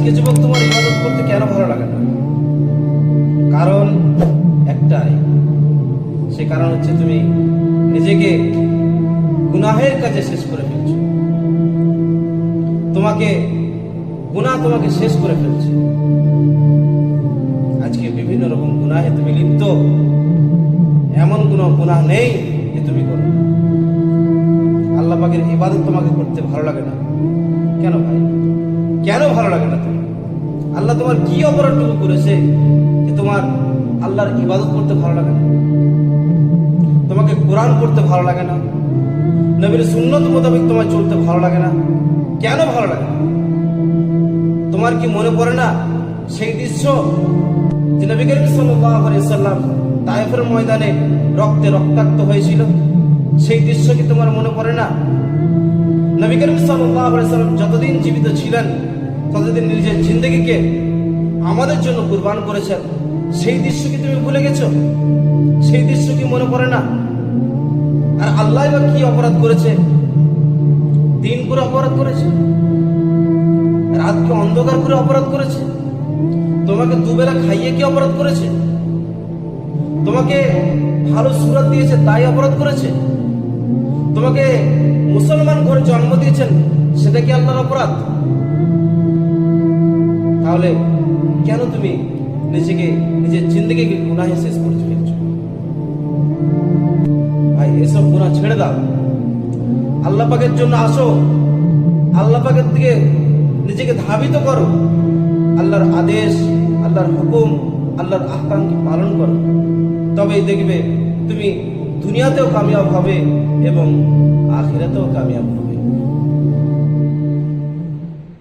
আজকে যুবক তোমার ইবাদত করতে কেন ভালো লাগে না? কারণ একটাই, সে কারণ হচ্ছে তুমি নিজেকে গুনাহের কাজে শেষ করে ফেলছো। গুনাহ তোমাকে শেষ করে ফেলছে। আজকে বিভিন্ন রকম গুনাহে তুমি লিপ্ত, এমন কোনো গুনাহ নেই যে তুমি করো। আল্লাহ পাকের ইবাদত তোমাকে করতে ভালো লাগে না কেন ভাই? কেন ভালো লাগে না? তুমি আল্লাহ তোমার কি অপরাধটুকু করেছে যে তোমার আল্লাহর ইবাদত করতে ভালো লাগে না? তোমাকে কোরআন পড়তে ভালো লাগে না? নবীর সুন্নত মোতাবেক তোমার চলতে ভালো লাগে না? কেন ভালো লাগে না? তোমার কি মনে পড়ে না সেই দৃশ্য যে নবী করিম সাল্লাল্লাহু আলাইহি সাল্লাম তায়েফের ময়দানে রক্তে রক্তাক্ত হয়েছিল? সেই দৃশ্য কি তোমার মনে পড়ে না? নবী করিম সাল্লাল্লাহু আলাইহি সাল্লাম যতদিন জীবিত ছিলেন ততদিন নিজের জিন্দেগিকে আমাদের জন্য কুরবান করেছেন। সেই দৃশ্য কি তুমি ভুলে গেছো? সেই দৃশ্য কি মনে পড়ে না? আর আল্লাহ বা কি অপরাধ করেছে? দিন করে অপরাধ করেছে, রাতকে অন্ধকার করে অপরাধ করেছে, তোমাকে দুবেলা খাইয়ে কি অপরাধ করেছে? তোমাকে ভালো সুরাত দিয়েছে তাই অপরাধ করেছে? তোমাকে মুসলমান ঘরে জন্ম দিয়েছেন সেটা কি আল্লাহর অপরাধ? তাহলে কেন তুমি নিজের জিন্দেগিকে গুনাহে শেষ করে ফেলছো? ভাই এসব গুনাহ ছেড়ে দাও, আল্লাহ পাকের জন্য আসো, আল্লাহ পাকের দিকে নিজেকে ধাবিত করো, আল্লাহর আদেশ, আল্লাহর হুকুম, আল্লাহর আহকামকে পালন করো। তবেই দেখবে তুমি দুনিয়াতেও কামিয়াব হবে এবং আখিরাতেও কামিয়াব হবে।